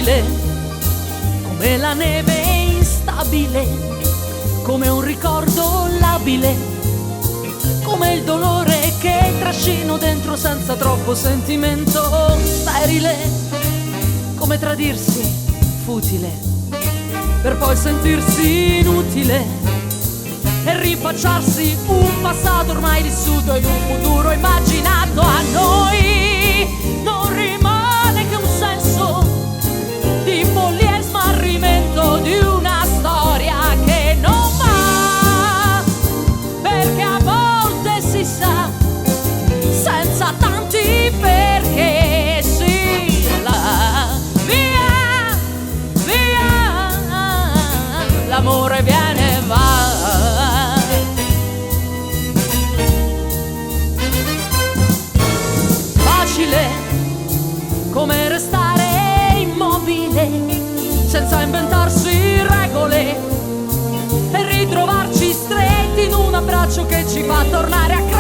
futile, come la neve instabile, come un ricordo labile, come il dolore che trascino dentro senza troppo sentimento, sterile, come tradirsi futile, per poi sentirsi inutile e rifacciarsi un passato ormai vissuto in un futuro immaginato. A noi non rimane che un senso di follia e smarrimento di una storia che non va, perché a volte si sa senza tanti perché si là via, via, l'amore viene e va. Come restare immobile senza inventarsi regole e ritrovarci stretti in un abbraccio che ci fa tornare a credere.